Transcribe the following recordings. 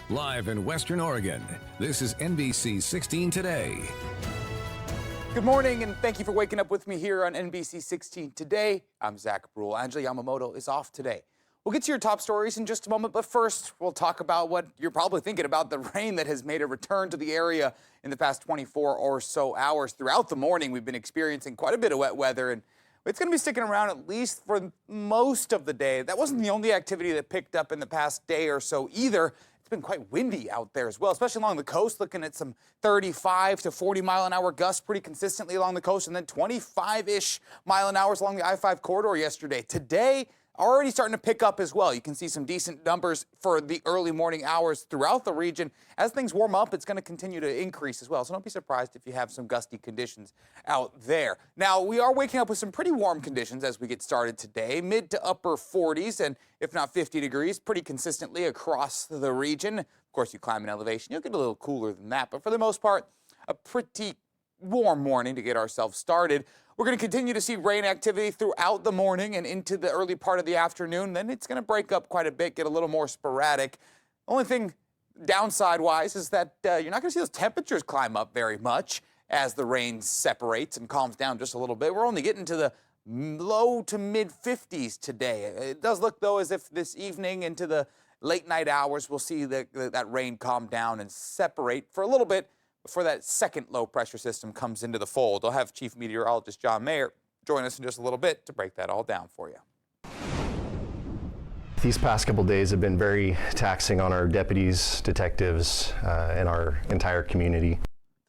Live in Western Oregon, this is NBC16 Today. Good morning, and thank you for waking up with me here on NBC16 Today. I'm Zach Bruhl. Angela Yamamoto is off today. We'll get to your top stories in just a moment, but first, we'll talk about what you're probably thinking about, the rain that has made a return to the area in the past 24 or so hours. Throughout the morning, we've been experiencing quite a bit of wet weather, and it's going to be sticking around at least for most of the day. That wasn't the only activity that picked up in the past day or so either. It's been quite windy out there as well, especially along the coast, looking at some 35 to 40 mile an hour gusts pretty consistently along the coast, and then 25-ish mile an hour along the I-5 corridor yesterday. Today, already starting to pick up as well. You can see some decent numbers for the early morning hours throughout the region. As things warm up, it's going to continue to increase as well. So don't be surprised if you have some gusty conditions out there. Now, we are waking up with some pretty warm conditions as we get started today. Mid to upper 40s and if not 50 degrees pretty consistently across the region. Of course, you climb an elevation, you'll get a little cooler than that. But for the most part, a pretty warm morning to get ourselves started. We're going to continue to see rain activity throughout the morning and into the early part of the afternoon. Then it's going to break up quite a bit, get a little more sporadic. Only thing downside-wise is that you're not going to see those temperatures climb up very much as the rain separates and calms down just a little bit. We're only getting to the low to mid-50s today. It does look, though, as if this evening into the late night hours we'll see that rain calm down and separate for a little bit before that second low-pressure system comes into the fold. I'll have Chief Meteorologist John Mayer join us in just a little bit to break that all down for you. These past couple days have been very taxing on our deputies, detectives, and our entire community.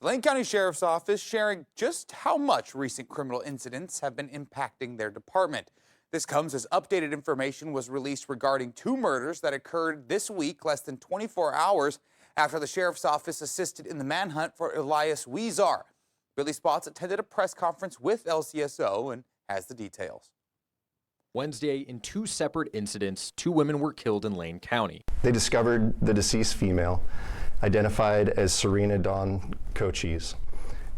The Lane County Sheriff's Office sharing just how much recent criminal incidents have been impacting their department. This comes as updated information was released regarding 2 murders that occurred this week, less than 24 hours after the Sheriff's Office assisted in the manhunt for Elias Weezar. Billy Spots attended a press conference with LCSO and has the details. Wednesday, in 2 separate incidents, 2 women were killed in Lane County. They discovered the deceased female, identified as Serena Dawn Cochise,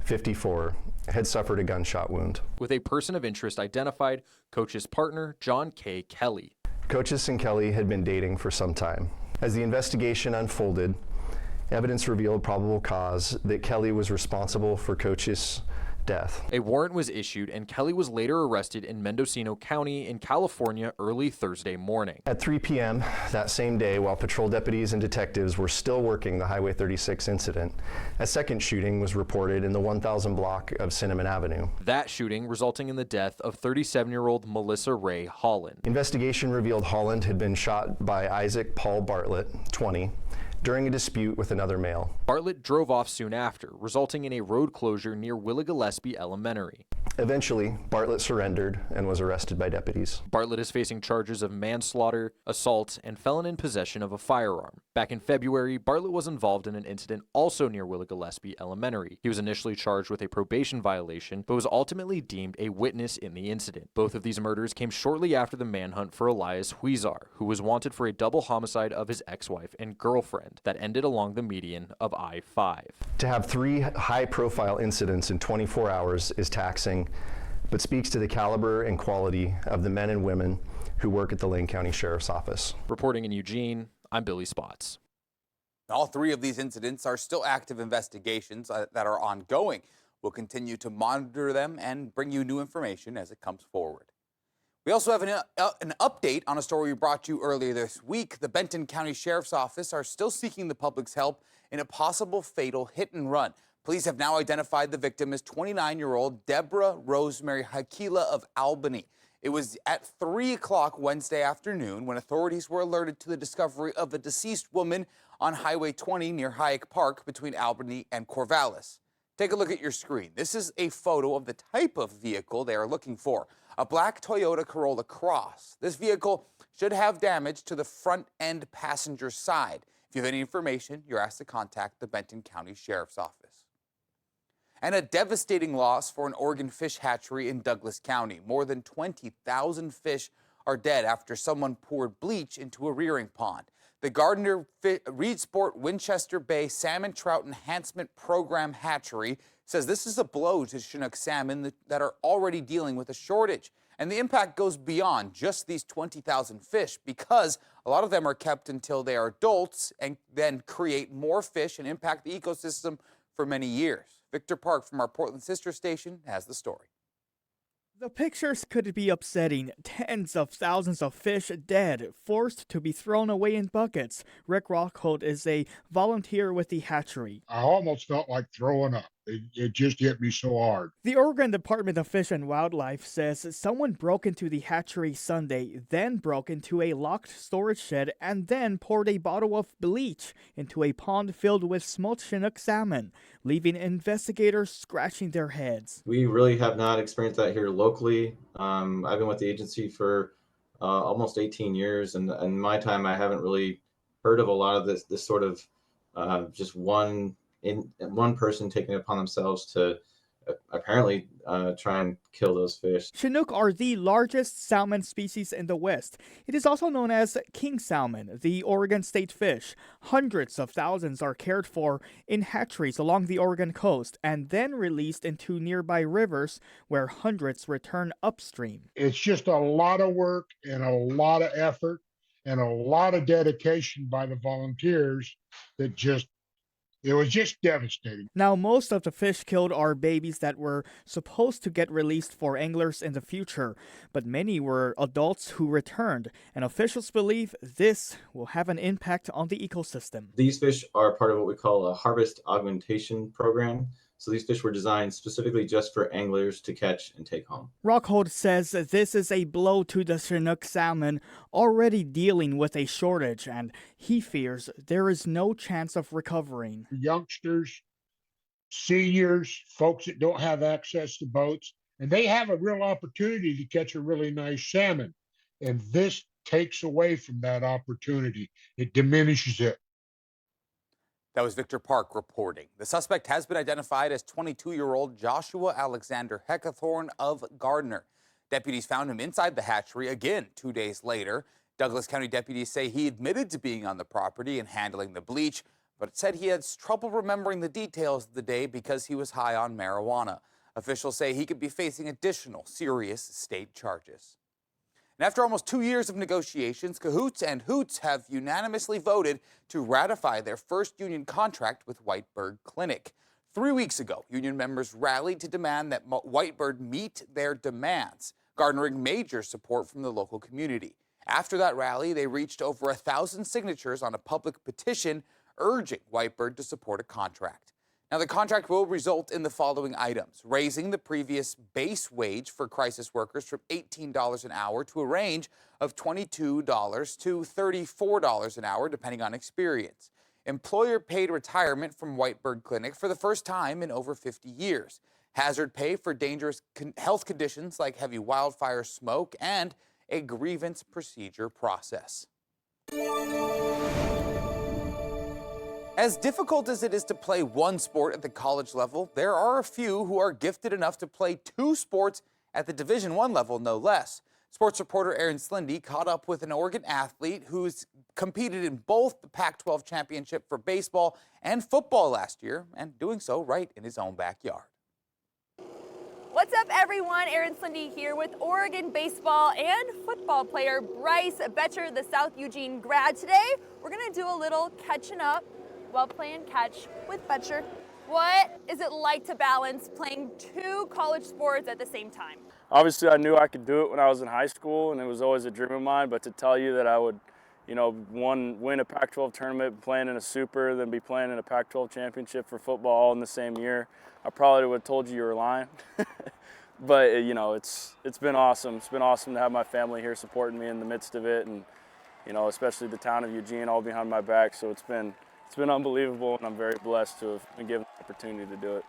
54, had suffered a gunshot wound. With a person of interest identified, Coach's partner, John K. Kelly. Coaches and Kelly had been dating for some time. As the investigation unfolded, evidence revealed probable cause that Kelly was responsible for Coach's death. A warrant was issued and Kelly was later arrested in Mendocino County in California early Thursday morning. At 3 p.m. that same day, while patrol deputies and detectives were still working the Highway 36 incident, a second shooting was reported in the 1000 block of Cinnamon Avenue. That shooting resulting in the death of 37-year-old Melissa Ray Holland. Investigation revealed Holland had been shot by Isaac Paul Bartlett, 20, during a dispute with another male. Bartlett drove off soon after, resulting in a road closure near Willa Gillespie Elementary. Eventually, Bartlett surrendered and was arrested by deputies. Bartlett is facing charges of manslaughter, assault, and felon in possession of a firearm. Back in February, Bartlett was involved in an incident also near Willa Gillespie Elementary. He was initially charged with a probation violation, but was ultimately deemed a witness in the incident. Both of these murders came shortly after the manhunt for Elias Weezar, who was wanted for a double homicide of his ex-wife and girlfriend that ended along the median of I-5. To have 3 high-profile incidents in 24 hours is taxing, but speaks to the caliber and quality of the men and women who work at the Lane County Sheriff's Office. Reporting in Eugene, I'm Billy Spots. All 3 of these incidents are still active investigations that are ongoing. We'll continue to monitor them and bring you new information as it comes forward. We also have an update on a story we brought you earlier this week. The Benton County Sheriff's Office are still seeking the public's help in a possible fatal hit and run. Police have now identified the victim as 29-year-old Deborah Rosemary Hakila of Albany. It was at 3 o'clock Wednesday afternoon when authorities were alerted to the discovery of a deceased woman on Highway 20 near Hayek Park between Albany and Corvallis. Take a look at your screen. This is a photo of the type of vehicle they are looking for, a black Toyota Corolla Cross. This vehicle should have damage to the front end passenger side. If you have any information, you're asked to contact the Benton County Sheriff's Office. And a devastating loss for an Oregon fish hatchery in Douglas County. More than 20,000 fish are dead after someone poured bleach into a rearing pond. The Gardner Reed Sport Winchester Bay Salmon Trout Enhancement Program hatchery says this is a blow to Chinook salmon that are already dealing with a shortage. And the impact goes beyond just these 20,000 fish because a lot of them are kept until they are adults and then create more fish and impact the ecosystem for many years. Victor Park from our Portland sister station has the story. The pictures could be upsetting. Tens of thousands of fish dead, forced to be thrown away in buckets. Rick Rockhold is a volunteer with the hatchery. I almost felt like throwing up. It just hit me so hard. The Oregon Department of Fish and Wildlife says someone broke into the hatchery Sunday, then broke into a locked storage shed, and then poured a bottle of bleach into a pond filled with smoked Chinook salmon, leaving investigators scratching their heads. We really have not experienced that here locally. I've been with the agency for almost 18 years, and in my time, I haven't really heard of a lot of this sort of just one person taking it upon themselves to apparently try and kill those fish. Chinook are the largest salmon species in the West. It is also known as king salmon, the Oregon state fish. Hundreds of thousands are cared for in hatcheries along the Oregon coast and then released into nearby rivers where hundreds return upstream. It's just a lot of work and a lot of effort and a lot of dedication by the volunteers that it was just devastating. Now, most of the fish killed are babies that were supposed to get released for anglers in the future, but many were adults who returned, and officials believe this will have an impact on the ecosystem. These fish are part of what we call a harvest augmentation program. So these fish were designed specifically just for anglers to catch and take home. Rockhold says this is a blow to the Chinook salmon, already dealing with a shortage, and he fears there is no chance of recovering. Youngsters, seniors, folks that don't have access to boats, and they have a real opportunity to catch a really nice salmon. And this takes away from that opportunity. It diminishes it. That was Victor Park reporting. The suspect has been identified as 22-year-old Joshua Alexander Heckathorn of Gardner. Deputies found him inside the hatchery again 2 days later. Douglas County deputies say he admitted to being on the property and handling the bleach, but said he had trouble remembering the details of the day because he was high on marijuana. Officials say he could be facing additional serious state charges. And after almost 2 years of negotiations, Cahoots and Hoots have unanimously voted to ratify their first union contract with Whitebird Clinic. 3 weeks ago, union members rallied to demand that Whitebird meet their demands, garnering major support from the local community. After that rally, they reached over 1,000 signatures on a public petition urging Whitebird to support a contract. Now, the contract will result in the following items: raising the previous base wage for crisis workers from $18 an hour to a range of $22 to $34 an hour, depending on experience. Employer-paid retirement from Whitebird Clinic for the first time in over 50 years. Hazard pay for dangerous health conditions like heavy wildfire smoke, and a grievance procedure process. As difficult as it is to play one sport at the college level, there are a few who are gifted enough to play two sports at the Division I level, no less. Sports reporter Aaron Slindy caught up with an Oregon athlete who's competed in both the Pac-12 championship for baseball and football last year, and doing so right in his own backyard. What's up, everyone? Aaron Slindy here with Oregon baseball and football player Bryce Betcher, the South Eugene grad. Today, we're going to do a little catching up while playing catch with Betcher. What is it like to balance playing two college sports at the same time? Obviously, I knew I could do it when I was in high school, and it was always a dream of mine, but to tell you that I would, win a Pac-12 tournament, playing in a super, then be playing in a Pac-12 championship for football all in the same year, I probably would have told you were lying. But, it's been awesome. It's been awesome to have my family here supporting me in the midst of it, and, especially the town of Eugene all behind my back, so it's been unbelievable, and I'm very blessed to have been given the opportunity to do it.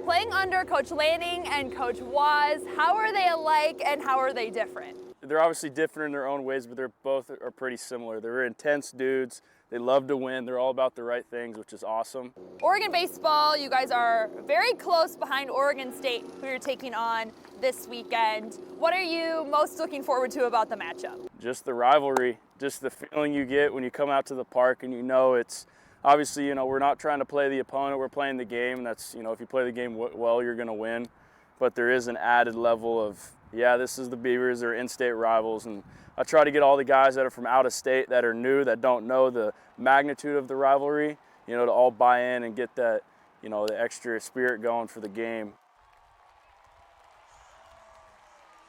Playing under Coach Lanning and Coach Waz, how are they alike and how are they different? They're obviously different in their own ways, but they're both are pretty similar. They're intense dudes. They love to win. They're all about the right things, which is awesome. Oregon baseball, you guys are very close behind Oregon State, who you're taking on this weekend. What are you most looking forward to about the matchup? Just the rivalry, just the feeling you get when you come out to the park and it's obviously, we're not trying to play the opponent, we're playing the game. That's, if you play the game well, you're going to win. But there is an added level of yeah, this is the Beavers, they're in-state rivals, and I try to get all the guys that are from out of state that are new, that don't know the magnitude of the rivalry, you know, to all buy in and get that, you know, the extra spirit going for the game.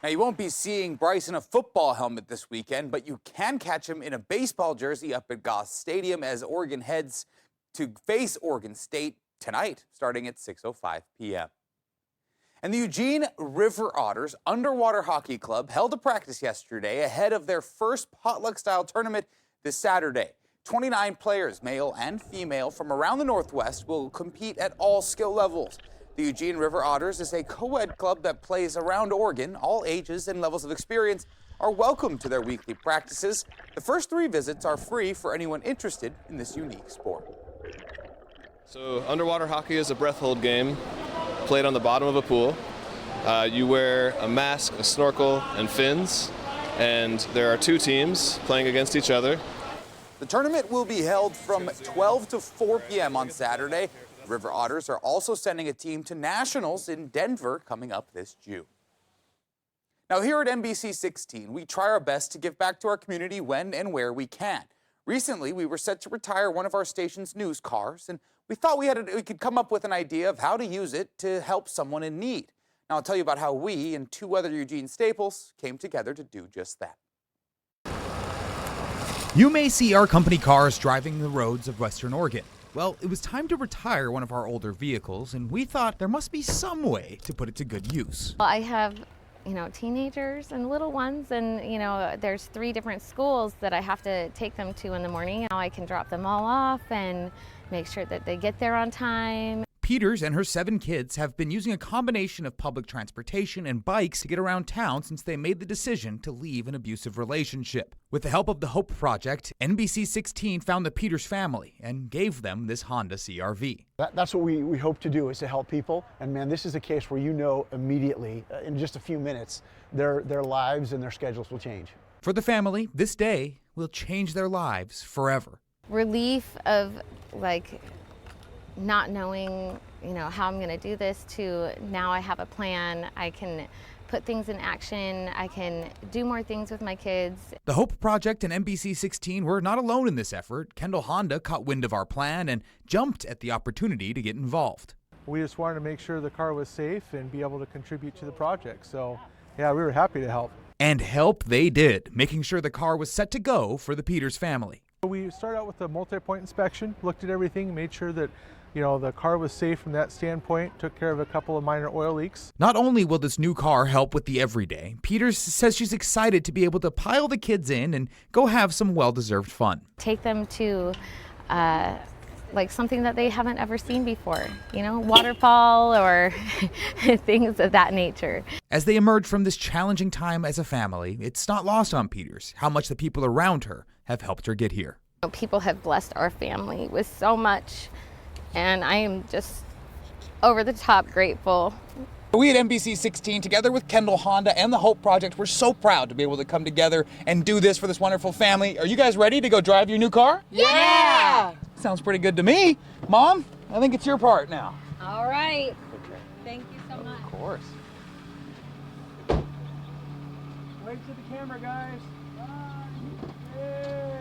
Now, you won't be seeing Bryce in a football helmet this weekend, but you can catch him in a baseball jersey up at Goss Stadium as Oregon heads to face Oregon State tonight, starting at 6:05 p.m. And the Eugene River Otters Underwater Hockey Club held a practice yesterday ahead of their first potluck-style tournament this Saturday. 29 players, male and female, from around the Northwest will compete at all skill levels. The Eugene River Otters is a co-ed club that plays around Oregon. All ages and levels of experience are welcome to their weekly practices. The first 3 visits are free for anyone interested in this unique sport. So underwater hockey is a breath hold game played on the bottom of a pool. You wear a mask, a snorkel, and fins, and there are 2 teams playing against each other. The tournament will be held from 12 to 4 p.m. on Saturday. River Otters are also sending a team to Nationals in Denver coming up this June. Now, here at NBC16, we try our best to give back to our community when and where we can. Recently, we were set to retire one of our station's news cars, and we thought we could come up with an idea of how to use it to help someone in need. Now, I'll tell you about how we and 2 other Eugene staples came together to do just that. You may see our company cars driving the roads of Western Oregon. Well, it was time to retire one of our older vehicles, and we thought there must be some way to put it to good use. Well, I have, teenagers and little ones, and, there's 3 different schools that I have to take them to in the morning. Now I can drop them all off and make sure that they get there on time. Peters and her 7 kids have been using a combination of public transportation and bikes to get around town since they made the decision to leave an abusive relationship. With the help of the Hope Project, NBC16 found the Peters family and gave them this Honda CR-V. That's what we hope to do, is to help people. And man, this is a case where immediately, in just a few minutes, their lives and their schedules will change. For the family, this day will change their lives forever. Relief of not knowing, how I'm going to do this, to now I have a plan. I can put things in action. I can do more things with my kids. The Hope Project and NBC16 were not alone in this effort. Kendall Honda caught wind of our plan and jumped at the opportunity to get involved. We just wanted to make sure the car was safe and be able to contribute to the project. So, yeah, we were happy to help. And help they did, making sure the car was set to go for the Peters family. We started out with a multi-point inspection, looked at everything, made sure that the car was safe from that standpoint, took care of a couple of minor oil leaks. Not only will this new car help with the everyday, Peters says she's excited to be able to pile the kids in and go have some well-deserved fun. Take them to something that they haven't ever seen before, waterfall or things of that nature. As they emerge from this challenging time as a family, it's not lost on Peters how much the people around her have helped her get here. People have blessed our family with so much, and I am just over the top grateful. We at NBC16, together with Kendall Honda and the Hope Project, we're so proud to be able to come together and do this for this wonderful family. Are you guys ready to go drive your new car? Yeah! Sounds pretty good to me. Mom, I think it's your part now. All right. Thank you so much. Of course. Wave to the camera, guys. Wave.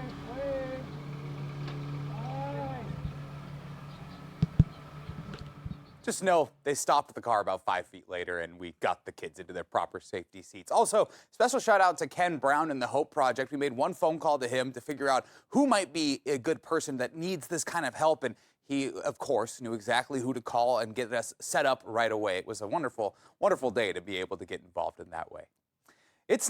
Just know they stopped the car about 5 feet later and we got the kids into their proper safety seats. Also, special shout out to Ken Brown and the Hope Project. We made one phone call to him to figure out who might be a good person that needs this kind of help. And he, of course, knew exactly who to call and get us set up right away. It was a wonderful, wonderful day to be able to get involved in that way.